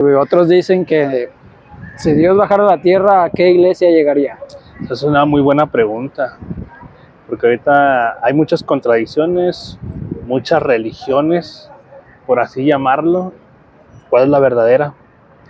Otros dicen que si Dios bajara a la tierra, ¿a qué iglesia llegaría? Esa es una muy buena pregunta, porque ahorita hay muchas contradicciones, muchas religiones, por así llamarlo. ¿Cuál es la verdadera?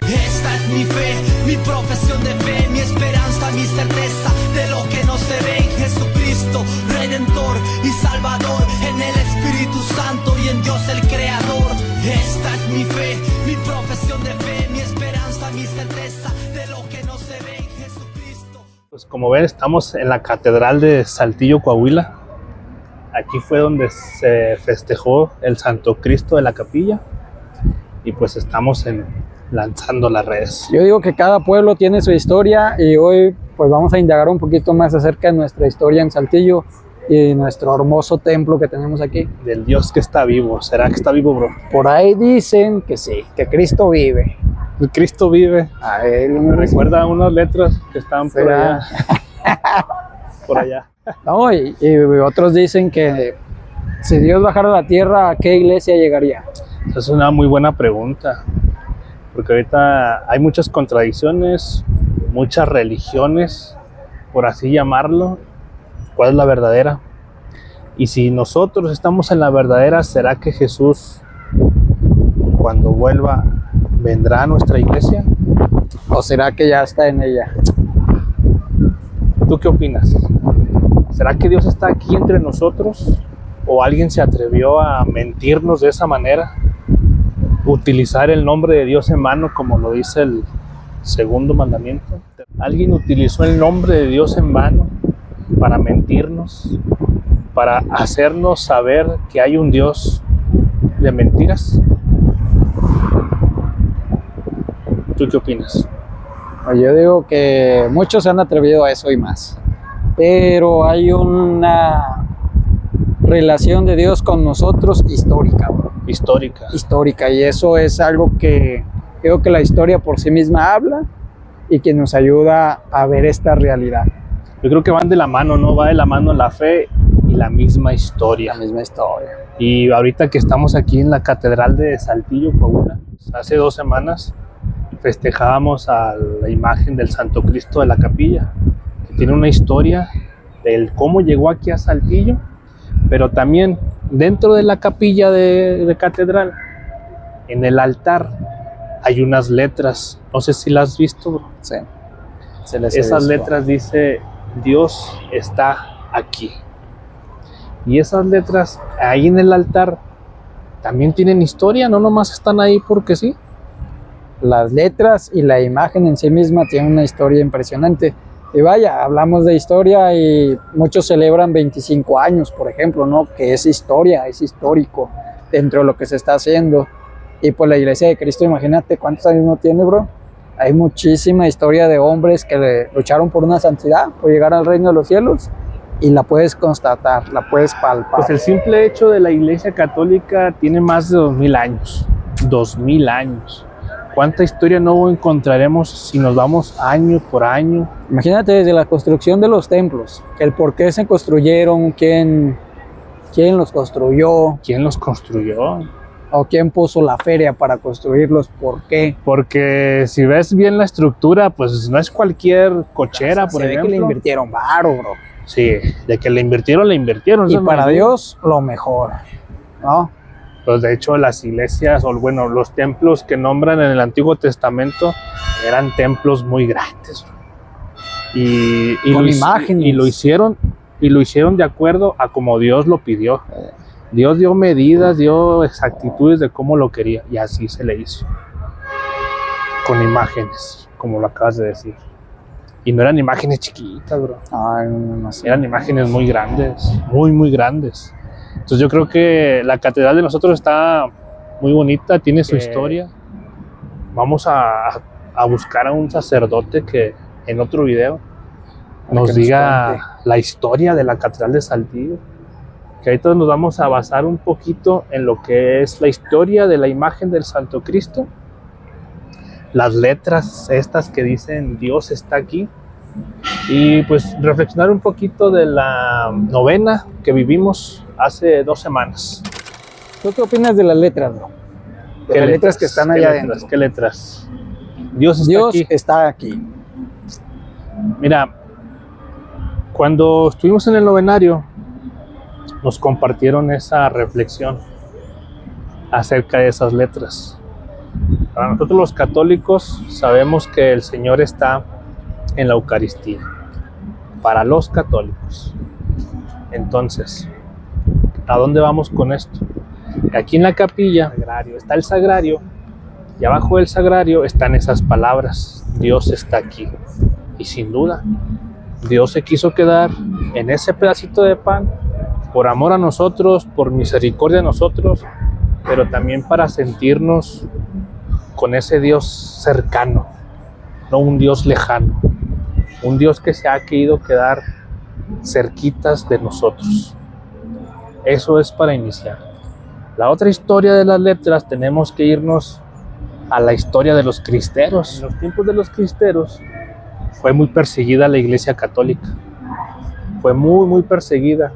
Esta es mi fe, mi profesión de fe, mi esperanza, mi certeza de lo que no se ve en Jesucristo, Redentor y Salvador, en el Espíritu Santo y en Dios el Creador. Esta es mi fe, mi profesión de fe, mi esperanza, mi certeza de lo que no se ve en Jesucristo. Pues como ven, estamos en la Catedral de Saltillo, Coahuila. Aquí fue donde se festejó el Santo Cristo de la Capilla. Y pues estamos lanzando las redes. Yo digo que cada pueblo tiene su historia y hoy pues vamos a indagar un poquito más acerca de nuestra historia en Saltillo y nuestro hermoso templo que tenemos aquí. Del Dios que está vivo. ¿Será que está vivo, bro? Por ahí dicen que sí, que Cristo vive. El Cristo vive. A él Me recuerda unas letras que están por allá. Por allá. No, y otros dicen que si Dios bajara a la tierra, ¿a qué iglesia llegaría? Esa es una muy buena pregunta, porque ahorita hay muchas contradicciones, muchas religiones, por así llamarlo. ¿Cuál es la verdadera? Y si nosotros estamos en la verdadera, ¿será que Jesús, cuando vuelva, vendrá a nuestra iglesia? ¿O será que ya está en ella? ¿Tú qué opinas? ¿Será que Dios está aquí entre nosotros? ¿O alguien se atrevió a mentirnos de esa manera? Utilizar el nombre de Dios en vano, como lo dice el segundo mandamiento. Alguien utilizó el nombre de Dios en vano para mentirnos, para hacernos saber que hay un Dios de mentiras. ¿Tú qué opinas? Yo digo que muchos se han atrevido a eso y más, pero hay una relación de Dios con nosotros histórica, bro. Histórica, y eso es algo que creo que la historia por sí misma habla y que nos ayuda a ver esta realidad. Yo creo que van de la mano, ¿no? Va de la mano la fe y la misma historia. La misma historia. Y ahorita que estamos aquí en la Catedral de Saltillo, Coahuila, hace 2 semanas festejábamos a la imagen del Santo Cristo de la Capilla, que tiene una historia del cómo llegó aquí a Saltillo, pero también dentro de la capilla de catedral, en el altar, hay unas letras. No sé si las has visto, bro. Sí. Esas letras dice, Dios está aquí. Y esas letras ahí en el altar también tienen historia, no nomás están ahí porque sí. Las letras y la imagen en sí misma tienen una historia impresionante. Y vaya, hablamos de historia y muchos celebran 25 años, por ejemplo, ¿no? Que es historia, es histórico dentro de lo que se está haciendo. Y pues la Iglesia de Cristo, imagínate cuántos años no tiene, bro. Hay muchísima historia de hombres que lucharon por una santidad, por llegar al reino de los cielos, y la puedes constatar, la puedes palpar. Pues el simple hecho de la Iglesia Católica tiene más de 2000 años. 2000 años. ¿Cuánta historia no encontraremos si nos vamos año por año? Imagínate desde la construcción de los templos, el por qué se construyeron, quién los construyó. ¿Quién los construyó? O quién puso la feria para construirlos, ¿por qué? Porque si ves bien la estructura, pues no es cualquier cochera, por ejemplo. Se ve que le invirtieron varo, bro. Sí, de que le invirtieron. Y para Dios, lo mejor, ¿no? Pues de hecho las iglesias, o bueno, los templos que nombran en el Antiguo Testamento eran templos muy grandes. Y con imágenes. Y lo hicieron de acuerdo a como Dios lo pidió. Dios dio medidas, dio exactitudes de cómo lo quería, y así se le hizo. Con imágenes, como lo acabas de decir. Y no eran imágenes chiquitas, bro. Ay, no sé. Eran imágenes muy grandes, muy, muy grandes. Entonces yo creo que la catedral de nosotros está muy bonita, tiene su historia. Vamos a buscar a un sacerdote que en otro video nos diga la historia de la Catedral de Saltillo. Que ahorita nos vamos a basar un poquito en lo que es la historia de la imagen del Santo Cristo. Las letras estas que dicen Dios está aquí. Y pues reflexionar un poquito de la novena que vivimos hace 2 semanas. ¿Tú qué opinas de las letras, bro? de las letras que están allá adentro. ¿Qué letras? Dios está Dios aquí. está aquí. Mira, cuando estuvimos en el novenario, nos compartieron esa reflexión acerca de esas letras. Para nosotros los católicos sabemos que el Señor está en la Eucaristía. Para los católicos. Entonces, ¿a dónde vamos con esto? Aquí en la capilla está el sagrario y abajo del sagrario están esas palabras: Dios está aquí. Y sin duda, Dios se quiso quedar en ese pedacito de pan por amor a nosotros, por misericordia a nosotros, pero también para sentirnos con ese Dios cercano, no un Dios lejano, un Dios que se ha querido quedar cerquitas de nosotros. Eso es para iniciar. La otra historia de las letras, tenemos que irnos a la historia de los cristeros. En los tiempos de los cristeros fue muy perseguida la Iglesia Católica. Fue muy perseguida.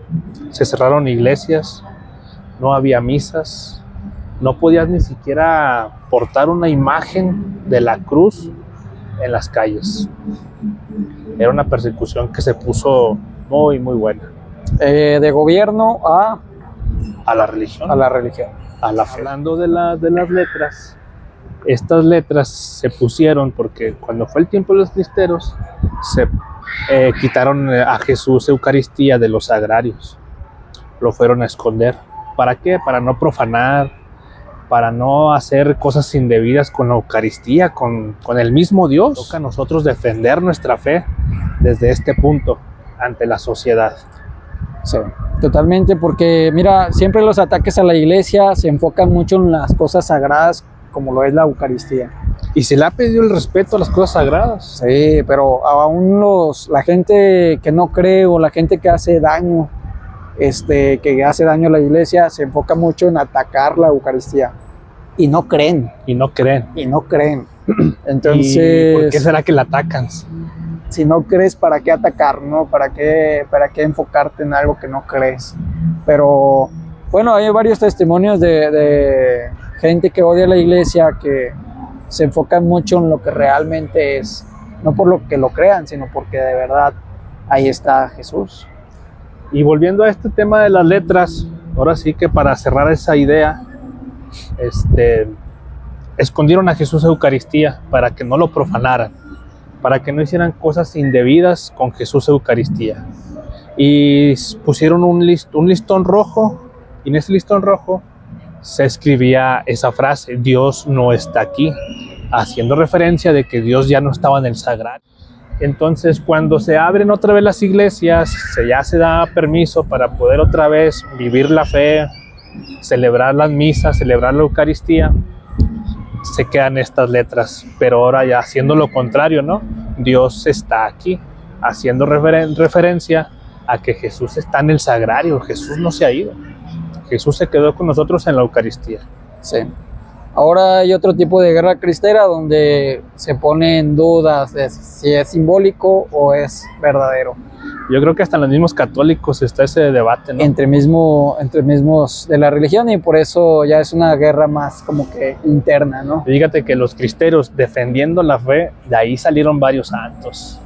Se cerraron iglesias, no había misas, no podías ni siquiera portar una imagen de la cruz en las calles. Era una persecución que se puso muy buena. De gobierno a la religión. A la religión. A la fe. Hablando de las letras, estas letras se pusieron porque cuando fue el tiempo de los cristeros, se quitaron a Jesús Eucaristía de los sagrarios. Lo fueron a esconder. ¿Para qué? Para no profanar, para no hacer cosas indebidas con la Eucaristía, con el mismo Dios. Toca a nosotros defender nuestra fe desde este punto ante la sociedad. Sí, totalmente, porque mira, siempre los ataques a la iglesia se enfocan mucho en las cosas sagradas, como lo es la Eucaristía. Y se le ha pedido el respeto a las cosas sagradas. Sí, pero aún la gente que no cree o la gente que hace daño, que hace daño a la iglesia, se enfoca mucho en atacar la Eucaristía. Y no creen. Y no creen. Entonces, ¿y por qué será que la atacan? Si no crees, ¿para qué atacar, no? ¿Para qué enfocarte en algo que no crees? Pero, bueno, hay varios testimonios de gente que odia la iglesia, que se enfocan mucho en lo que realmente es. No por lo que lo crean, sino porque de verdad ahí está Jesús. Y volviendo a este tema de las letras, ahora sí que para cerrar esa idea, escondieron a Jesús Eucaristía para que no lo profanaran, para que no hicieran cosas indebidas con Jesús Eucaristía. Y pusieron un listón rojo, y en ese listón rojo se escribía esa frase: Dios no está aquí, haciendo referencia de que Dios ya no estaba en el sagrario. Entonces, cuando se abren otra vez las iglesias, ya se da permiso para poder otra vez vivir la fe, celebrar las misas, celebrar la Eucaristía, se quedan estas letras, pero ahora ya haciendo lo contrario, ¿no? Dios está aquí, haciendo referencia a que Jesús está en el sagrario. Jesús no se ha ido, Jesús se quedó con nosotros en la Eucaristía. Sí. Ahora hay otro tipo de guerra cristera donde se pone en dudas de si es simbólico o es verdadero. Yo creo que hasta en los mismos católicos está ese debate, ¿no? Entre mismos de la religión, y por eso ya es una guerra más como que interna, ¿no? Fíjate que los cristeros, defendiendo la fe, de ahí salieron varios santos.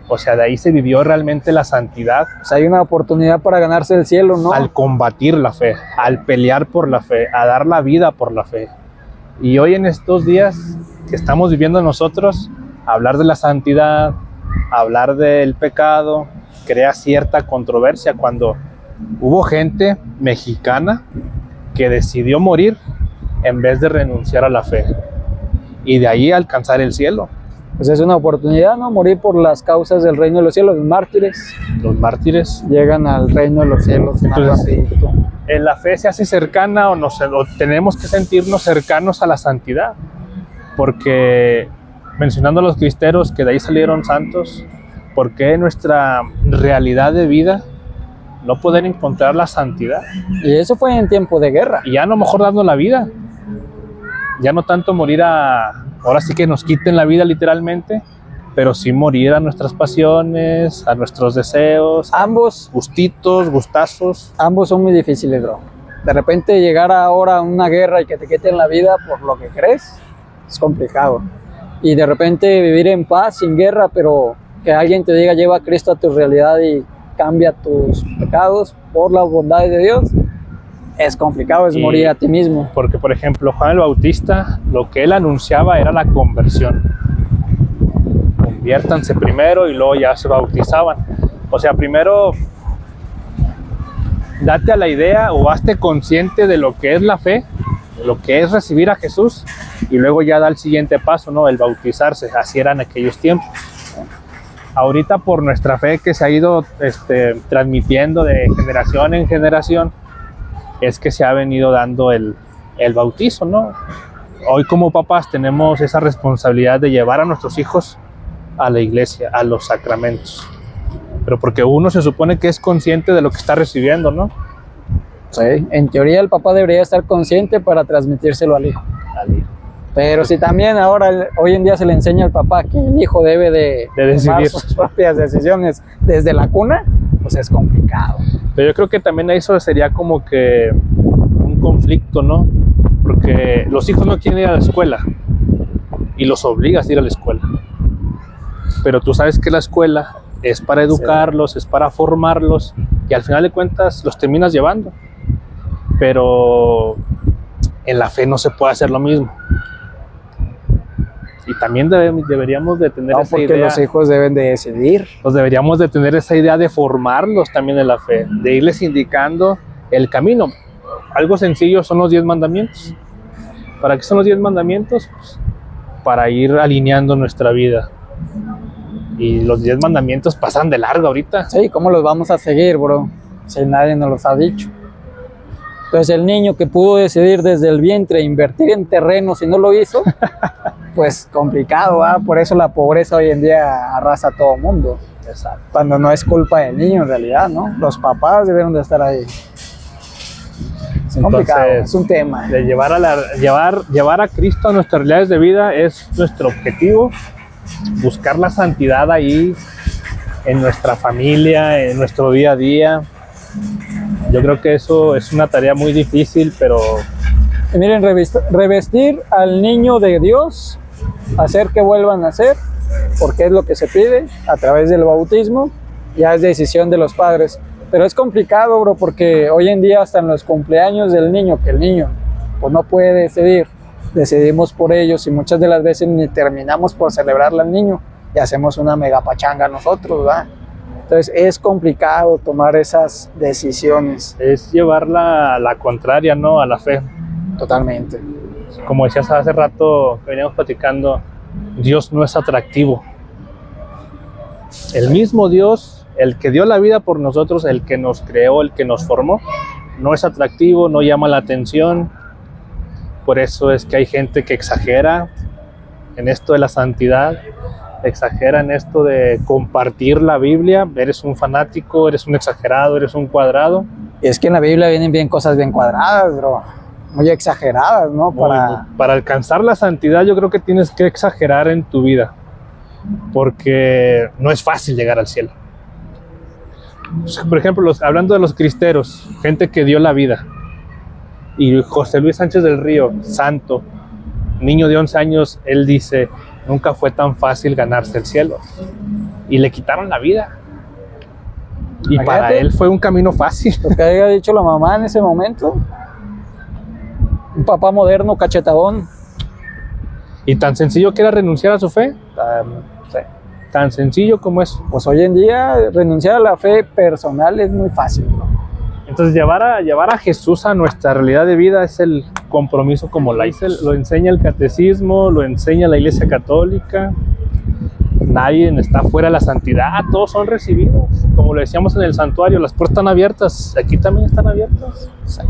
O sea, de ahí se vivió realmente la santidad. O sea, hay una oportunidad para ganarse el cielo, ¿no? Al combatir la fe, al pelear por la fe, a dar la vida por la fe. Y hoy en estos días que estamos viviendo nosotros, hablar de la santidad, hablar del pecado, crea cierta controversia cuando hubo gente mexicana que decidió morir en vez de renunciar a la fe. Y de ahí alcanzar el cielo. Pues es una oportunidad, ¿no? Morir por las causas del reino de los cielos. Los mártires llegan al reino de los cielos. Entonces, en la fe se hace cercana o tenemos que sentirnos cercanos a la santidad. Porque, mencionando a los cristeros que de ahí salieron santos, ¿por qué nuestra realidad de vida no poder encontrar la santidad? Y eso fue en tiempo de guerra. Y ya a lo mejor dando la vida. Ya no tanto morir ahora sí que nos quiten la vida literalmente, pero sí morir a nuestras pasiones, a nuestros deseos, ambos gustitos, gustazos. Ambos son muy difíciles, bro. De repente llegar ahora a una guerra y que te quiten la vida por lo que crees, es complicado. Y de repente vivir en paz, sin guerra, pero que alguien te diga lleva a Cristo a tu realidad y cambia tus pecados por las bondades de Dios, es complicado, es morir a ti mismo. Porque, por ejemplo, Juan el Bautista, lo que él anunciaba era la conversión. Conviértanse primero y luego ya se bautizaban. O sea, primero date a la idea o hazte consciente de lo que es la fe, lo que es recibir a Jesús, y luego ya da el siguiente paso, ¿no? El bautizarse. Así eran aquellos tiempos. Ahorita, por nuestra fe que se ha ido transmitiendo de generación en generación, es que se ha venido dando el bautizo, ¿no? Hoy como papás tenemos esa responsabilidad de llevar a nuestros hijos a la iglesia, a los sacramentos. Pero porque uno se supone que es consciente de lo que está recibiendo, ¿no? Sí, en teoría el papá debería estar consciente para transmitírselo al hijo. Pero si también ahora, hoy en día se le enseña al papá que el hijo debe de tomar sus propias decisiones desde la cuna, pues es complicado. Pero yo creo que también eso sería como que un conflicto, ¿no? Porque los hijos no quieren ir a la escuela y los obligas a ir a la escuela. Pero tú sabes que la escuela es para educarlos, es para formarlos, y al final de cuentas los terminas llevando. Pero en la fe no se puede hacer lo mismo. Y también deberíamos de tener esa idea. Porque los hijos deben de decidir. Pues deberíamos de tener esa idea de formarlos también en la fe, de irles indicando el camino. Algo sencillo son los 10 mandamientos. ¿Para qué son los 10 mandamientos? Pues para ir alineando nuestra vida. Y los 10 mandamientos pasan de largo ahorita. Sí, ¿cómo los vamos a seguir, bro? Si nadie nos los ha dicho. Entonces el niño que pudo decidir desde el vientre invertir en terrenos y no lo hizo, pues complicado, ¿ah? Por eso la pobreza hoy en día arrasa a todo el mundo. Exacto. Cuando no es culpa del niño en realidad, ¿no? Los papás debieron de estar ahí. Es complicado, es un tema. De llevar a Cristo a nuestras realidades de vida es nuestro objetivo. Buscar la santidad ahí, en nuestra familia, en nuestro día a día. Yo creo que eso es una tarea muy difícil, pero... Y miren, revestir al niño de Dios, hacer que vuelvan a nacer, porque es lo que se pide a través del bautismo, ya es decisión de los padres. Pero es complicado, bro, porque hoy en día hasta en los cumpleaños del niño, que el niño pues no puede decidir, decidimos por ellos y muchas de las veces ni terminamos por celebrarle al niño y hacemos una mega pachanga nosotros, ¿verdad? Entonces es complicado tomar esas decisiones. Es llevar la contraria, ¿no? A la fe. Totalmente. Como decías hace rato que veníamos platicando, Dios no es atractivo. El mismo Dios, el que dio la vida por nosotros, el que nos creó, el que nos formó, no es atractivo, no llama la atención. Por eso es que hay gente que exagera en esto de la santidad, exagera en esto de compartir la Biblia. Eres un fanático, eres un exagerado, eres un cuadrado. Y es que en la Biblia vienen bien cosas bien cuadradas, bro. Muy exageradas, ¿no? Para alcanzar la santidad yo creo que tienes que exagerar en tu vida, porque no es fácil llegar al cielo. Por ejemplo, hablando de los cristeros, gente que dio la vida, y José Luis Sánchez del Río, santo, niño de 11 años, él dice, nunca fue tan fácil ganarse el cielo, y le quitaron la vida. Y Imagínate, para él fue un camino fácil. Lo que haya dicho la mamá en ese momento, un papá moderno, cachetadón. Y tan sencillo que era renunciar a su fe. Sí. Tan sencillo como eso. Pues hoy en día renunciar a la fe personal es muy fácil, ¿no? Entonces llevar a Jesús a nuestra realidad de vida es el compromiso como laico. Lo enseña el catecismo, lo enseña la Iglesia Católica. Nadie está fuera de la santidad, todos son recibidos. Como lo decíamos en el santuario, las puertas están abiertas, aquí también están abiertas. Sí.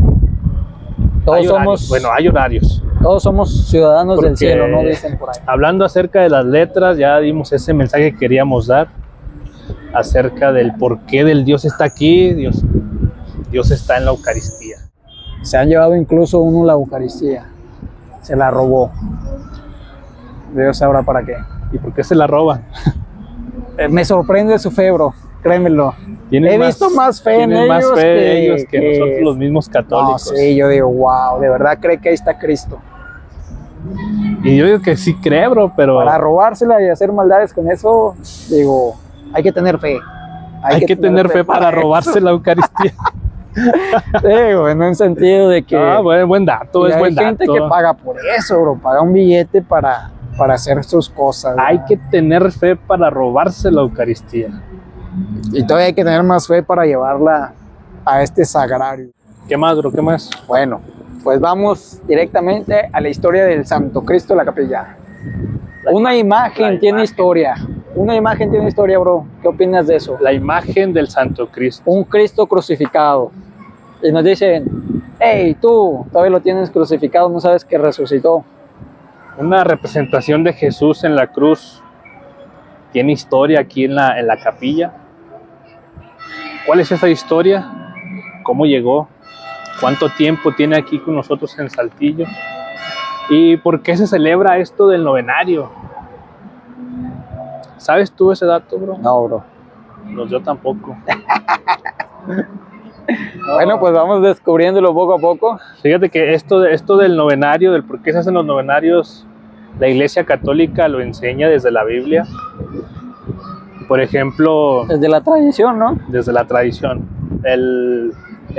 Hay horarios. Todos somos ciudadanos del cielo, ¿no? Dicen por ahí. Hablando acerca de las letras, ya dimos ese mensaje que queríamos dar acerca del porqué del Dios está aquí. Dios está en la Eucaristía. Se han llevado incluso uno la Eucaristía. Se la robó. Dios sabrá para qué. ¿Y por qué se la roban? Me sorprende su fe, bro. créemelo. Tienen He visto más fe en tienen más ellos fe ellos que nosotros los mismos No, católicos. sí, yo digo, wow, de verdad cree que ahí está Cristo. Y yo digo que sí creo, bro, pero Para robársela y hacer maldades con eso, digo, hay que tener fe. hay que tener fe para robarse la Eucaristía. Digo, en un sentido de que Buen dato, y es hay buen gente dato. que paga por eso, bro, paga un billete para hacer sus cosas. Hay ¿verdad? que tener fe para robarse la Eucaristía. Y todavía hay que tener más fe para llevarla a este sagrario. ¿Qué más, bro? ¿Qué más? Bueno, pues vamos directamente a la historia del Santo Cristo de la Capilla. Una imagen tiene historia. Una imagen tiene historia, bro. ¿Qué opinas de eso? La imagen del Santo Cristo. Un Cristo crucificado. Y nos dicen, hey, tú todavía lo tienes crucificado, no sabes que resucitó. Una representación de Jesús en la cruz. Tiene historia aquí en la capilla. ¿Cuál es esa historia? ¿Cómo llegó? ¿Cuánto tiempo tiene aquí con nosotros en Saltillo? ¿Y por qué se celebra esto del novenario? ¿Sabes tú ese dato, bro? No, bro. No, yo tampoco. Bueno, pues vamos descubriéndolo poco a poco. Fíjate que esto del novenario, del por qué se hacen los novenarios, la Iglesia Católica lo enseña desde la Biblia. Por ejemplo, Desde la tradición, ¿no? desde la tradición, el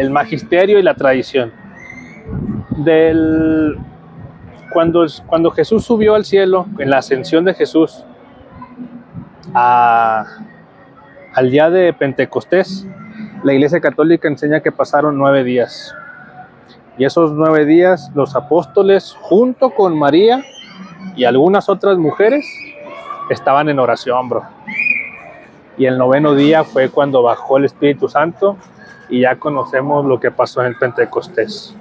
magisterio y la tradición. Cuando Jesús subió al cielo, en la ascensión de Jesús, al día de Pentecostés, la Iglesia Católica enseña que pasaron 9 días. Y esos 9 días, los apóstoles, junto con María y algunas otras mujeres, estaban en oración, bro. Y el 9º día fue cuando bajó el Espíritu Santo y ya conocemos lo que pasó en el Pentecostés.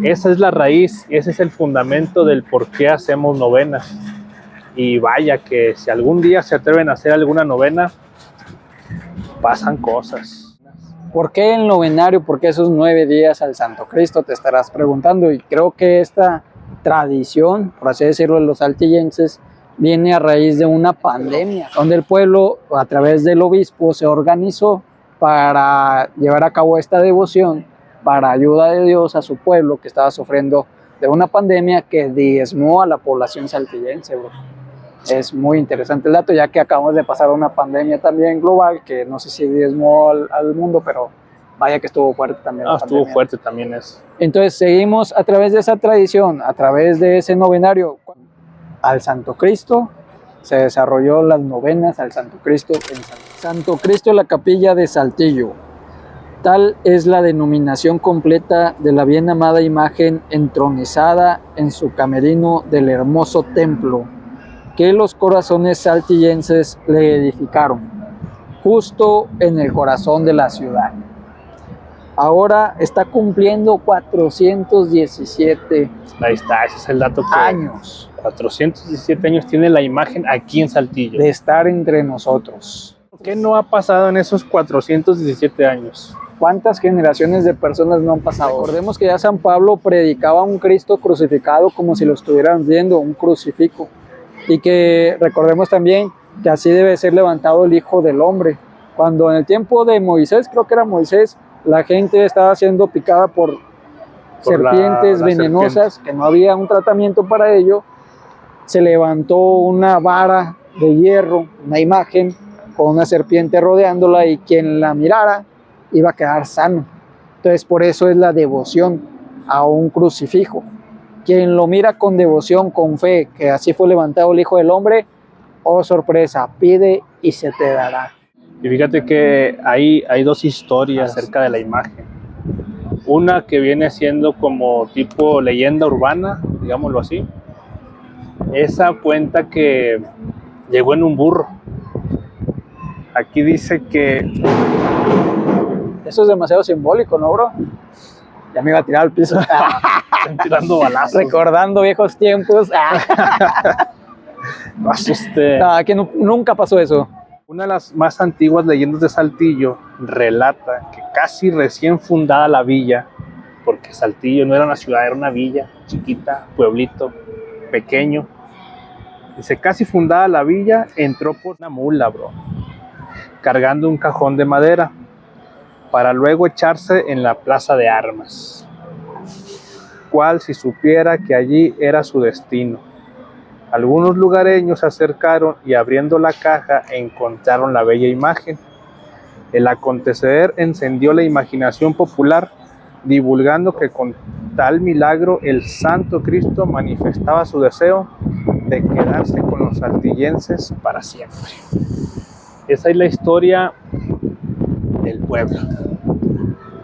Esa es la raíz, ese es el fundamento del por qué hacemos novenas. Y vaya que si algún día se atreven a hacer alguna novena, pasan cosas. ¿Por qué el novenario? ¿Por qué esos 9 días al Santo Cristo? Te estarás preguntando. Y creo que esta tradición, por así decirlo, de los saltillenses, viene a raíz de una pandemia, donde el pueblo, a través del obispo, se organizó para llevar a cabo esta devoción para ayuda de Dios a su pueblo que estaba sufriendo de una pandemia que diezmó a la población saltillense, bro. Es muy interesante el dato, ya que acabamos de pasar una pandemia también global, que no sé si diezmó al mundo, pero vaya que estuvo fuerte también. Estuvo fuerte también eso. Entonces seguimos a través de esa tradición, a través de ese novenario al Santo Cristo. Se desarrolló las novenas al Santo Cristo en Santo Cristo en la Capilla de Saltillo. Tal es la denominación completa de la bien amada imagen entronizada en su camerino del hermoso templo que los corazones saltillenses le edificaron, justo en el corazón de la ciudad. Ahora está cumpliendo 417 Ahí está, ese es el dato que... años 417 años tiene la imagen aquí en Saltillo. de estar entre nosotros. ¿Qué no ha pasado en esos 417 años? ¿Cuántas generaciones de personas no han pasado? Recordemos que ya San Pablo predicaba un Cristo crucificado como si lo estuvieran viendo, un crucifijo. Y que recordemos también que así debe ser levantado el Hijo del Hombre. Cuando en el tiempo de Moisés, creo que era Moisés, la gente estaba siendo picada por serpientes venenosas, que no había un tratamiento para ello, se levantó una vara de hierro, una imagen con una serpiente rodeándola, y quien la mirara iba a quedar sano. Entonces por eso es la devoción a un crucifijo. Quien lo mira con devoción, con fe, que así fue levantado el Hijo del Hombre, oh sorpresa, pide y se te dará. Y fíjate que hay 2 historias acerca de la imagen. Una que viene siendo como tipo leyenda urbana, digámoslo así. Esa cuenta que llegó en un burro. Aquí dice que... Eso es demasiado simbólico, ¿no, bro? Ya me iba a tirar al piso. Están tirando balazos. Recordando viejos tiempos. Me asusté. No, que nunca pasó eso. Una de las más antiguas leyendas de Saltillo relata que casi recién fundada la villa, porque Saltillo no era una ciudad, era una villa chiquita, pueblito, pequeño. Dice, casi fundada la villa, entró por una mula, bro. cargando un cajón de madera, para luego echarse en la plaza de armas, cual si supiera que allí era su destino. Algunos lugareños se acercaron y abriendo la caja encontraron la bella imagen. El acontecer encendió la imaginación popular, divulgando que con tal milagro el Santo Cristo manifestaba su deseo de quedarse con los saltillenses para siempre. Esa es la historia del pueblo.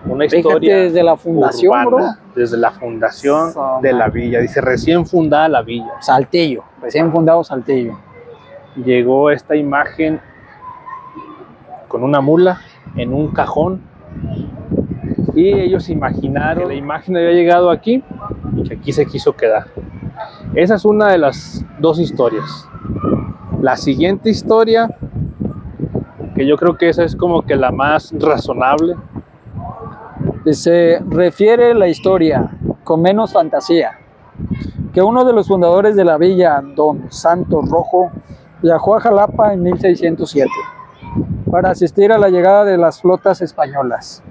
Una historia desde la fundación, urbana, desde la fundación de la villa. Dice, recién fundada la villa. Saltillo, recién fundado Saltillo. Llegó esta imagen con una mula en un cajón y ellos imaginaron que la imagen había llegado aquí y que aquí se quiso quedar. Esa es una de las dos historias. La siguiente historia, que yo creo que esa es como que la más razonable, se refiere la historia, con menos fantasía, que uno de los fundadores de la villa, don Santos Rojo, viajó a Jalapa en 1607 para asistir a la llegada de las flotas españolas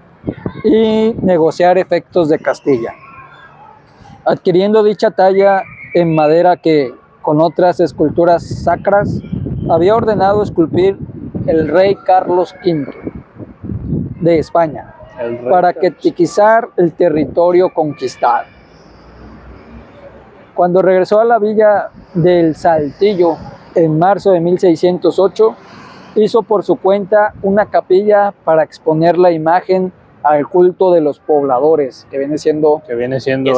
y negociar efectos de Castilla, adquiriendo dicha talla en madera que, con otras esculturas sacras, había ordenado esculpir el rey Carlos V de España, para catequizar el territorio conquistado. Cuando regresó a la villa del Saltillo en marzo de 1608, hizo por su cuenta una capilla para exponer la imagen al culto de los pobladores, que viene siendo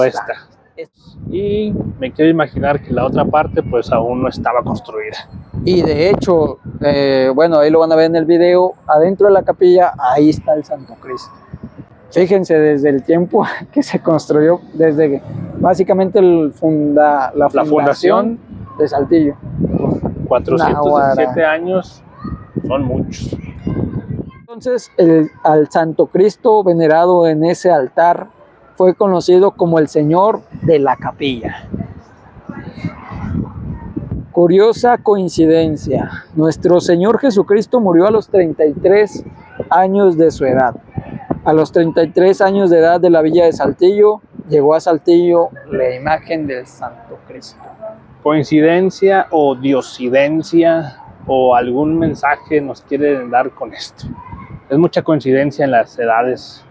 esta. Y me quiero imaginar que la otra parte pues aún no estaba construida. Y de hecho, bueno, ahí lo van a ver en el video, adentro de la capilla, ahí está el Santo Cristo. Fíjense, desde el tiempo que se construyó, desde básicamente la fundación de Saltillo. 407 años son muchos. Entonces, al Santo Cristo venerado en ese altar fue conocido como el Señor de la Capilla. Curiosa coincidencia, nuestro Señor Jesucristo murió a los 33 años de su edad. A los 33 años de edad de la villa de Saltillo, llegó a Saltillo la imagen del Santo Cristo. ¿Coincidencia o diosidencia o algún mensaje nos quieren dar con esto? Es mucha coincidencia en las edades.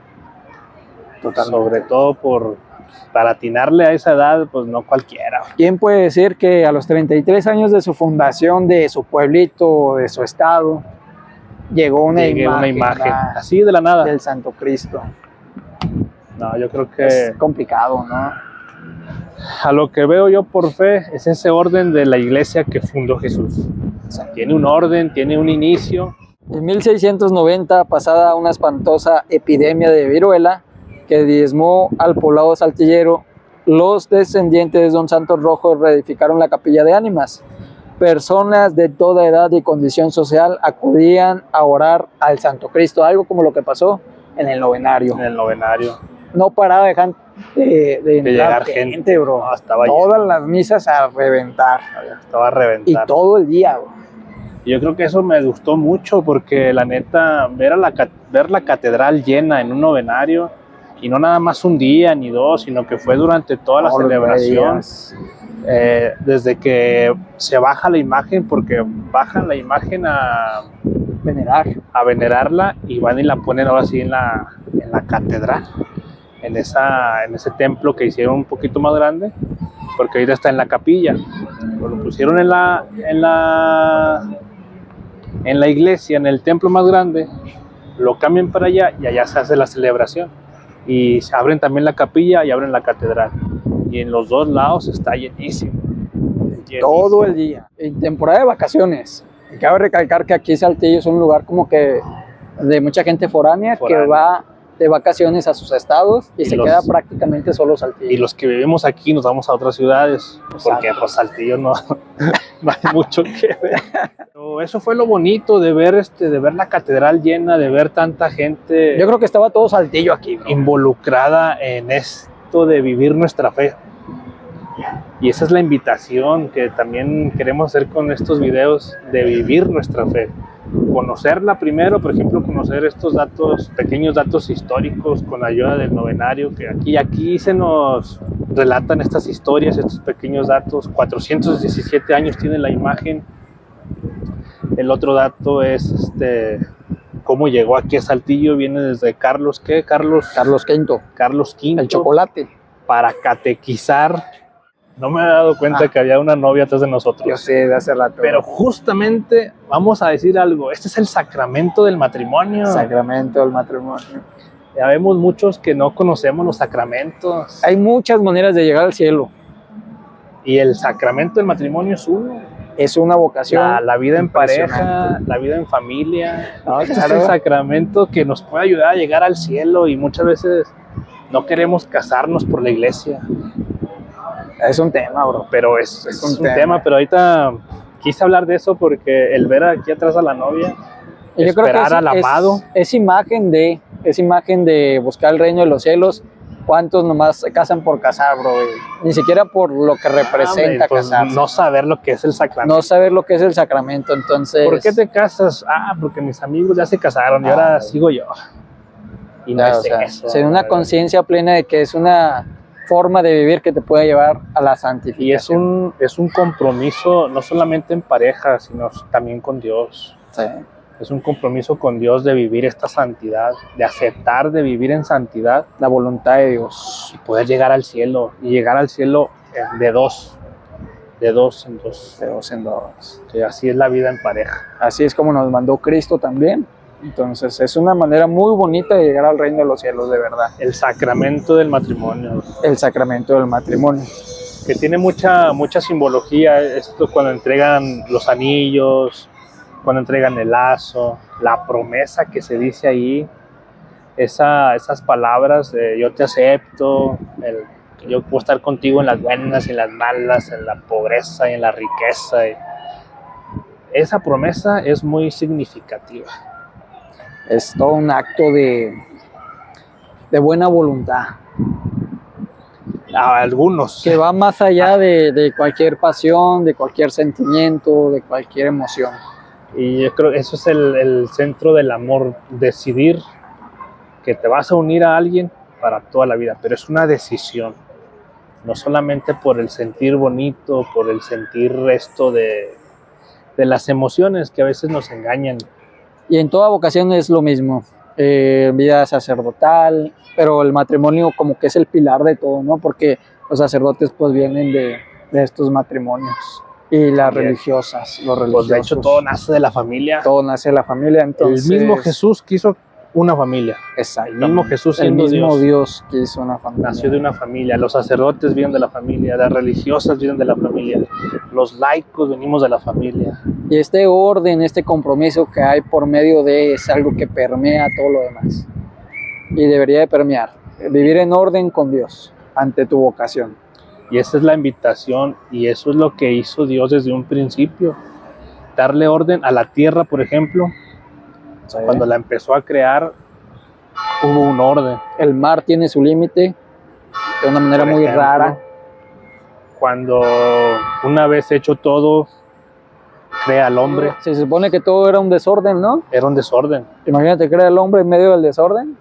Totalmente. Sobre todo para atinarle a esa edad, pues no cualquiera. ¿Quién puede decir que a los 33 años de su fundación, de su pueblito, de su estado, llegó una imagen así de la nada del Santo Cristo? No, yo creo que es complicado, ¿no? A lo que veo yo por fe es ese orden de la iglesia que fundó Jesús. O sea, tiene un orden, tiene un inicio. En 1690, pasada una espantosa epidemia de viruela que diezmó al poblado saltillero, los descendientes de don Santos Rojo reedificaron la capilla de ánimas. Personas de toda edad y condición social acudían a orar al Santo Cristo, algo como lo que pasó en el novenario. En el novenario. No paraba de llegar gente, bro. No, estaba todas lleno. Las misas a reventar. Estaba a reventar. Y todo el día, bro. Yo creo que eso me gustó mucho porque la neta, ver la catedral llena en un novenario, y no nada más un día ni dos, sino que fue durante toda la celebración. Desde que se baja la imagen, porque bajan la imagen a venerarla y van y la ponen ahora sí en la catedral, en ese templo que hicieron un poquito más grande, porque ahorita está en la capilla. Lo pusieron en la iglesia, en el templo más grande, lo cambian para allá y allá se hace la celebración. Y se abren también la capilla y abren la catedral. Y en los dos lados está llenísimo. Todo el día. En temporada de vacaciones. Y cabe recalcar que aquí Saltillo es un lugar como que de mucha gente foránea que va de vacaciones a sus estados y se queda prácticamente solo Saltillo. Y los que vivimos aquí nos vamos a otras ciudades. Exacto. Porque pues Saltillo no hay mucho que ver. Pero eso fue lo bonito de ver la catedral llena, de ver tanta gente. Yo creo que estaba todo Saltillo aquí, bro, involucrada en esto de vivir nuestra fe. Y esa es la invitación que también queremos hacer con estos videos, de vivir nuestra fe. conocerla primero, por ejemplo, conocer estos datos, pequeños datos históricos con la ayuda del novenario, que aquí se nos relatan estas historias, estos pequeños datos. 417 años tiene la imagen. El otro dato es cómo llegó aquí a Saltillo. Viene desde Carlos V. Carlos V, el chocolate. Para catequizar. No me he dado cuenta que había una novia atrás de nosotros. Yo sé, de hace rato. Pero justamente, vamos a decir algo, este es el sacramento del matrimonio. Sacramento del matrimonio. Ya vemos muchos que no conocemos los sacramentos. Hay muchas maneras de llegar al cielo. Y el sacramento del matrimonio es uno. Es una vocación. La vida en pareja, la vida en familia. No, este claro. es el sacramento que nos puede ayudar a llegar al cielo, y muchas veces no queremos casarnos por la iglesia. Es un tema, bro. Pero es un tema. Pero ahorita quise hablar de eso porque el ver aquí atrás a la novia, y yo creo que al amado. Es imagen de buscar el reino de los cielos. ¿Cuántos nomás se casan por casar, bro? Ni siquiera por lo que representa pues casarse. no saber lo que es el sacramento. No saber lo que es el sacramento, entonces... ¿Por qué te casas? Porque mis amigos ya se casaron y ahora sigo yo. Y no es eso. Tener una conciencia plena de que es una forma de vivir que te puede llevar a la santificación. Y es un compromiso no solamente en pareja, sino también con Dios. Sí. Es un compromiso con Dios de vivir esta santidad, de aceptar de vivir en santidad, La voluntad de Dios. y poder llegar al cielo. Y llegar al cielo de dos en dos. De dos en dos. Que así es la vida en pareja. Así es como nos mandó Cristo también. Entonces es una manera muy bonita de llegar al reino de los cielos, de verdad. El sacramento del matrimonio. El sacramento del matrimonio. Que tiene mucha simbología. Esto cuando entregan los anillos, cuando entregan el lazo, la promesa que se dice ahí, esas palabras de yo te acepto, que yo puedo estar contigo en las buenas y en las malas, en la pobreza y en la riqueza. Esa promesa es muy significativa. Es todo un acto de buena voluntad. A algunos. Que va más allá de cualquier pasión, de cualquier sentimiento, de cualquier emoción. Y yo creo que eso es el centro del amor, decidir que te vas a unir a alguien para toda la vida, pero es una decisión, no solamente por el sentir bonito, por el sentir esto de las emociones que a veces nos engañan. Y en toda vocación es lo mismo, vida sacerdotal, pero el matrimonio como que es el pilar de todo, ¿no? Porque los sacerdotes pues vienen de estos matrimonios. Y las religiosas, los religiosos. Pues de hecho todo nace de la familia. Todo nace de la familia, entonces... El mismo Jesús quiso una familia. Exacto. El mismo Jesús el siendo mismo Dios quiso una familia. Nació de una familia. Los sacerdotes vienen de la familia, las religiosas vienen de la familia, los laicos venimos de la familia. Y este orden, este compromiso que hay por medio de es algo que permea todo lo demás. Y debería de permear. Vivir en orden con Dios ante tu vocación. Y esa es la invitación, y eso es lo que hizo Dios desde un principio. Darle orden a la tierra, por ejemplo. Sí. Cuando la empezó a crear, hubo un orden. El mar tiene su límite de una manera muy rara. Cuando una vez hecho todo, crea al hombre. Se supone que todo era un desorden, ¿no? Era un desorden. Imagínate, crea al hombre en medio del desorden.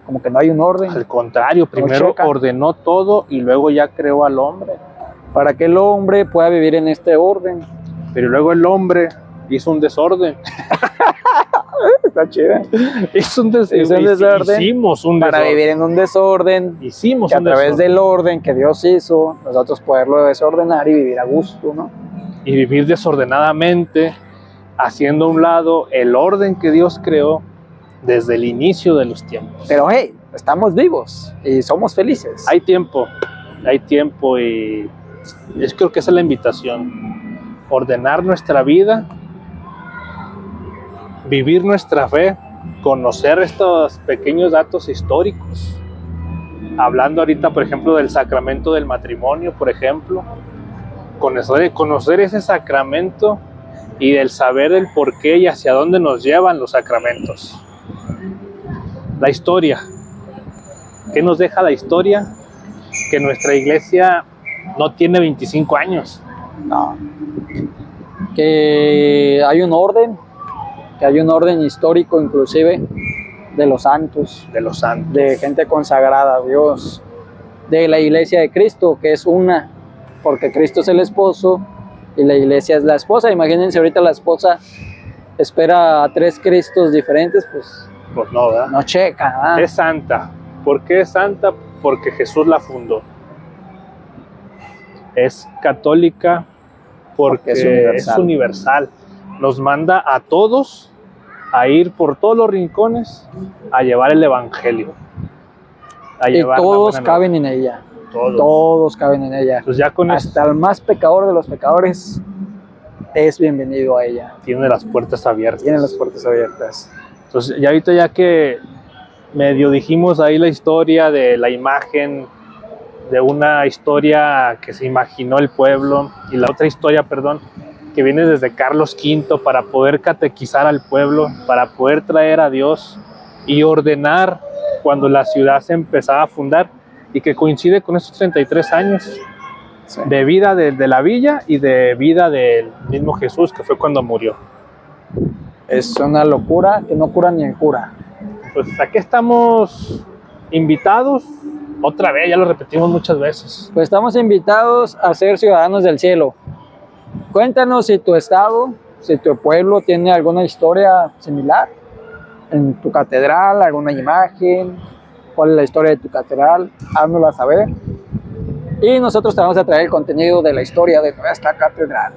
Como que no hay un orden. Al contrario, primero ordenó todo y luego ya creó al hombre. Para que el hombre pueda vivir en este orden. Pero luego el hombre hizo un desorden. Está chido. Hizo un desorden. Hicimos un para desorden. Vivir en un desorden. Hicimos que un a través desorden. del orden que Dios hizo, nosotros poderlo desordenar y vivir a gusto, ¿no? Y vivir desordenadamente, haciendo a un lado el orden que Dios creó desde el inicio de los tiempos. Pero hey, estamos vivos y somos felices. Hay tiempo y creo que esa es la invitación. Ordenar nuestra vida, vivir nuestra fe, conocer estos pequeños datos históricos. Hablando ahorita, por ejemplo, del sacramento del matrimonio, por ejemplo. Conocer ese sacramento y del saber el por qué y hacia dónde nos llevan los sacramentos. La historia. ¿Qué nos deja la historia? Que nuestra iglesia no tiene 25 años. No. Que hay un orden, que hay un orden histórico inclusive de los santos, de los santos. de gente consagrada a Dios, de la iglesia de Cristo, que es una, porque Cristo es el esposo y la iglesia es la esposa. Imagínense, ahorita la esposa espera a 3 Cristos diferentes, pues No, ¿verdad? no checa, ¿verdad? Es santa. ¿Por qué es santa? Porque Jesús la fundó. Es católica porque es universal. Nos manda a todos a ir por todos los rincones a llevar el evangelio. Y todos caben en ella. Todos caben en ella. Pues ya con hasta el más pecador de los pecadores es bienvenido a ella. Tiene las puertas abiertas. Tiene las puertas abiertas. Entonces, ya ahorita ya que medio dijimos ahí la historia de la imagen, de una historia que se imaginó el pueblo, y la otra historia, perdón, que viene desde Carlos V para poder catequizar al pueblo, para poder traer a Dios y ordenar cuando la ciudad se empezaba a fundar, y que coincide con estos 33 años de vida de la villa y de vida del mismo Jesús, que fue cuando murió. Es una locura que no cura ni en cura. Pues aquí estamos invitados, otra vez, ya lo repetimos muchas veces. Pues estamos invitados a ser ciudadanos del cielo. Cuéntanos si tu estado, si tu pueblo tiene alguna historia similar en tu catedral, alguna imagen, cuál es la historia de tu catedral, háznosla saber. Y nosotros te vamos a traer el contenido de la historia de nuestra catedral.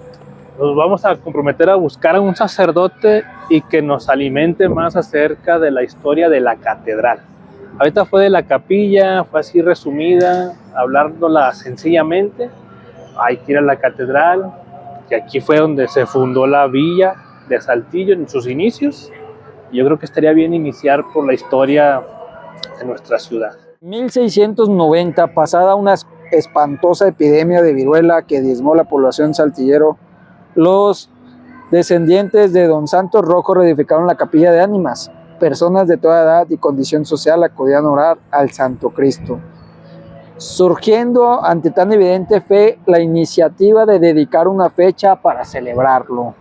Nos vamos a comprometer a buscar a un sacerdote y que nos alimente más acerca de la historia de la catedral. Ahorita fue de la capilla, fue así resumida, hablándola sencillamente. Hay que ir a la catedral, que aquí fue donde se fundó la villa de Saltillo en sus inicios. Yo creo que estaría bien iniciar por la historia de nuestra ciudad. 1690, pasada una espantosa epidemia de viruela que diezmó la población saltillero, los descendientes de don Santos Rojo reedificaron la capilla de ánimas. Personas de toda edad y condición social acudían a orar al Santo Cristo. Surgiendo ante tan evidente fe la iniciativa de dedicar una fecha para celebrarlo,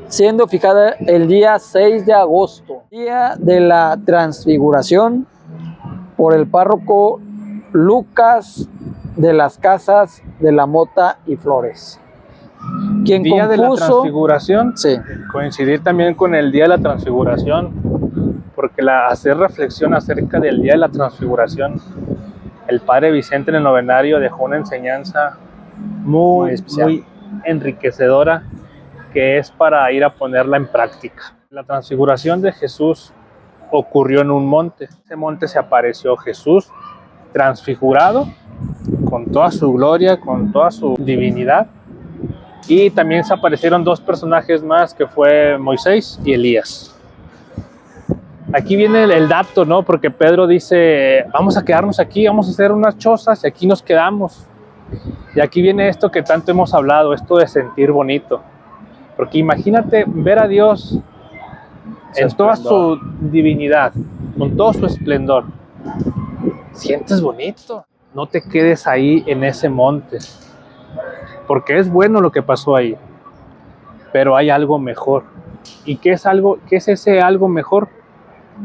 siendo fijada el día 6 de agosto, día de la Transfiguración, por el párroco Lucas de las Casas de la Mota y Flores. Quien día compuso, de la Transfiguración, sí, coincidir también con el día de la Transfiguración, porque hacer reflexión acerca del día de la Transfiguración, el padre Vicente en el novenario dejó una enseñanza muy enriquecedora, que es para ir a ponerla en práctica. La Transfiguración de Jesús ocurrió en un monte. Ese monte se apareció Jesús transfigurado, con toda su gloria, con toda su divinidad. Y también se aparecieron 2 personajes más, que fue Moisés y Elías. Aquí viene el dato, ¿no? Porque Pedro dice, vamos a quedarnos aquí, vamos a hacer unas chozas y aquí nos quedamos. Y aquí viene esto que tanto hemos hablado, esto de sentir bonito. Porque imagínate ver a Dios en toda su divinidad, con todo su esplendor. Sientes bonito. No te quedes ahí en ese monte, porque es bueno lo que pasó ahí, pero hay algo mejor. ¿Y qué es ese algo mejor?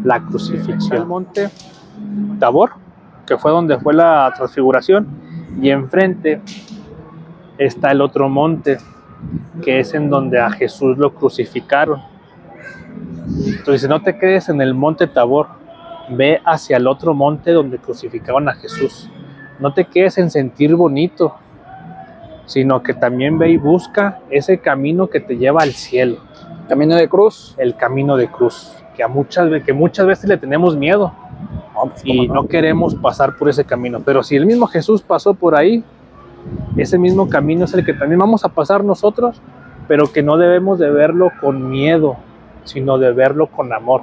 La crucifixión. El monte Tabor, que fue donde fue la transfiguración, y enfrente está el otro monte, que es en donde a Jesús lo crucificaron. Entonces, no te quedes en el monte Tabor, ve hacia el otro monte donde crucificaban a Jesús. No te quedes en sentir bonito, sino que también ve y busca ese camino que te lleva al cielo. Camino de cruz. El camino de cruz, que muchas veces le tenemos miedo, y no queremos pasar por ese camino. Pero si el mismo Jesús pasó por ahí, ese mismo camino es el que también vamos a pasar nosotros, pero que no debemos de verlo con miedo, sino de verlo con amor.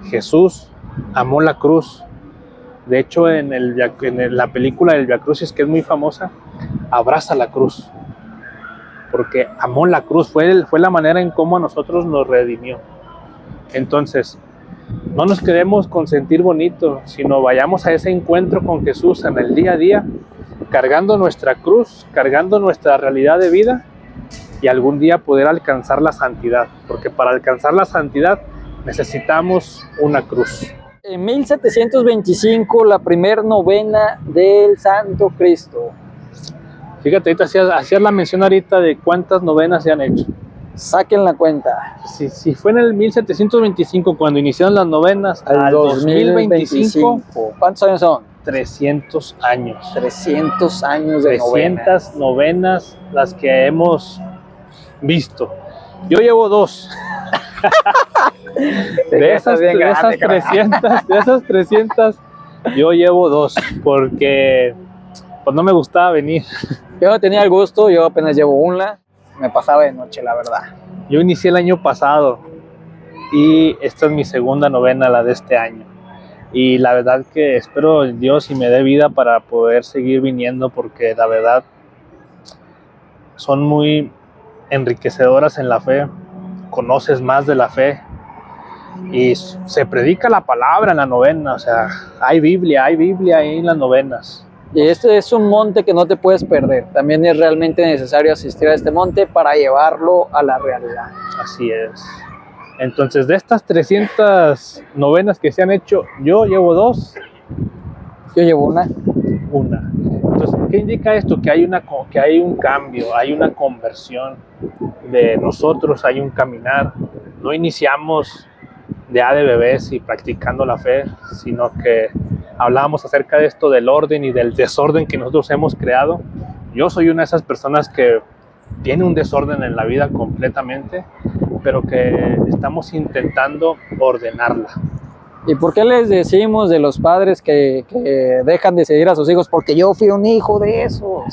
Jesús amó la cruz. De hecho, en la película del Via Crucis, que es muy famosa, abraza la cruz, porque amó la cruz, fue la manera en cómo a nosotros nos redimió. Entonces, no nos quedemos con sentir bonito, sino vayamos a ese encuentro con Jesús en el día a día, cargando nuestra cruz, cargando nuestra realidad de vida, y algún día poder alcanzar la santidad, porque para alcanzar la santidad necesitamos una cruz. En 1725, la primer novena del Santo Cristo. Fíjate, ahorita hacías la mención ahorita de cuántas novenas se han hecho. Saquen la cuenta. Si fue en el 1725 cuando iniciaron las novenas, al 2025, ¿cuántos años son? 300 años. 300 años de 300 novenas las que hemos visto. Yo llevo 2. de esas 300, yo llevo 2, porque pues no me gustaba venir. Yo no tenía el gusto, yo apenas llevo una, me pasaba de noche, la verdad. Yo inicié el año pasado y esta es mi segunda novena, la de este año. Y la verdad que espero en Dios y me dé vida para poder seguir viniendo, porque la verdad son muy enriquecedoras en la fe, conoces más de la fe y se predica la palabra en la novena, o sea, hay Biblia ahí en las novenas. Y este es un monte que no te puedes perder, también es realmente necesario asistir a este monte para llevarlo a la realidad. Así es. Entonces, de estas 300 novenas que se han hecho, yo llevo 2. Yo llevo una. Entonces, ¿qué indica esto? Que hay un cambio, hay una conversión de nosotros, hay un caminar. No iniciamos de bebés y practicando la fe, sino que hablábamos acerca de esto, del orden y del desorden que nosotros hemos creado. Yo soy una de esas personas que tiene un desorden en la vida completamente, pero que estamos intentando ordenarla. ¿Y por qué les decimos de los padres que dejan decidir a sus hijos? Porque yo fui un hijo de esos,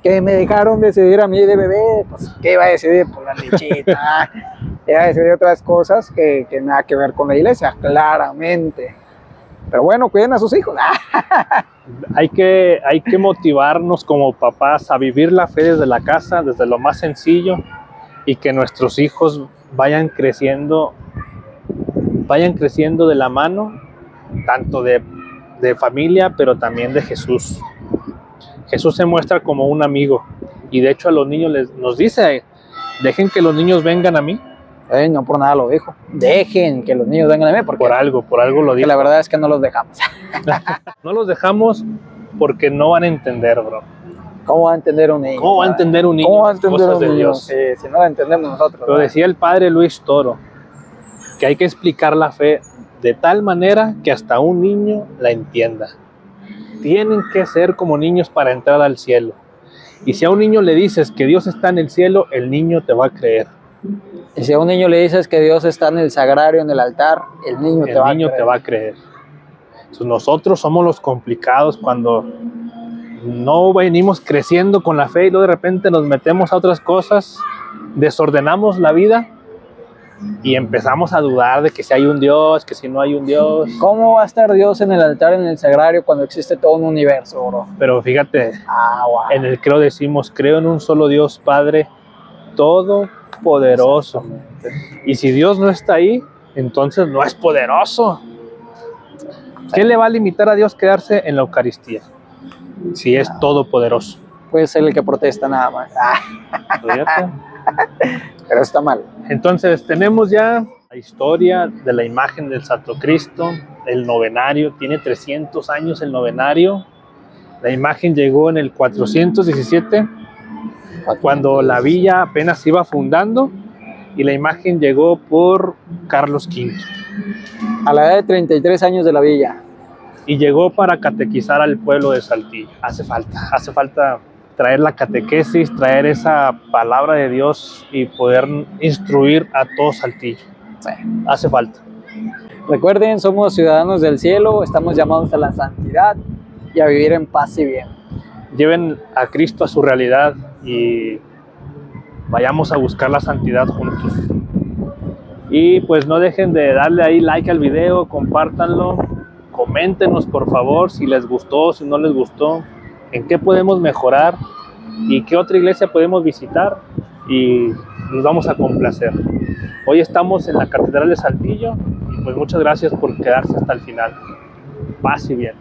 que me dejaron decidir a mí de bebé. Pues, ¿qué iba a decidir? Por la lechita. Iba a decidir otras cosas que nada que ver con la iglesia, claramente. Pero bueno, cuiden a sus hijos. Hay que motivarnos como papás a vivir la fe desde la casa, desde lo más sencillo, y que nuestros hijos vayan creciendo de la mano, tanto de familia, pero también de Jesús. Jesús se muestra como un amigo, y de hecho a los niños nos dice, dejen que los niños vengan a mí. No por nada lo dijo. Dejen que los niños vengan a mí. Porque por algo lo dijo. La verdad es que no los dejamos. No los dejamos porque no van a entender, bro. ¿Cómo va a entender un niño? ¿Cómo va a entender un niño? ¿Cómo va a entender cosas un de niño? Dios? Sí, si no la entendemos nosotros. Lo decía el padre Luis Toro, que hay que explicar la fe de tal manera que hasta un niño la entienda. Tienen que ser como niños para entrar al cielo. Y si a un niño le dices que Dios está en el cielo, el niño te va a creer. Y si a un niño le dices que Dios está en el sagrario, en el altar, el niño te va a creer. Entonces, nosotros somos los complicados cuando no venimos creciendo con la fe y luego de repente nos metemos a otras cosas, desordenamos la vida y empezamos a dudar de que si hay un Dios, que si no hay un Dios. ¿Cómo va a estar Dios en el altar, en el sagrario, cuando existe todo un universo, bro? Pero fíjate, wow. En el credo decimos, creo en un solo Dios Padre Todopoderoso. Y si Dios no está ahí, entonces no es poderoso. ¿Qué le va a limitar a Dios quedarse en la Eucaristía si es todopoderoso? Puede ser el que protesta nada más. Pero está mal. Entonces tenemos ya la historia de la imagen del Santo Cristo, el novenario. Tiene 300 años el novenario. La imagen llegó en el 417, cuando la villa apenas se iba fundando, y la imagen llegó por Carlos V. A la edad de 33 años de la villa. Y llegó para catequizar al pueblo de Saltillo. Hace falta traer la catequesis, traer esa palabra de Dios y poder instruir a todo Saltillo. Sí. Hace falta. Recuerden, somos ciudadanos del cielo, estamos llamados a la santidad y a vivir en paz y bien. Lleven a Cristo a su realidad y vayamos a buscar la santidad juntos. Y pues no dejen de darle ahí like al video, compártanlo, coméntenos por favor si les gustó, si no les gustó, en qué podemos mejorar y qué otra iglesia podemos visitar, y nos vamos a complacer. Hoy estamos en la Catedral de Saltillo y pues muchas gracias por quedarse hasta el final. Paz y bien.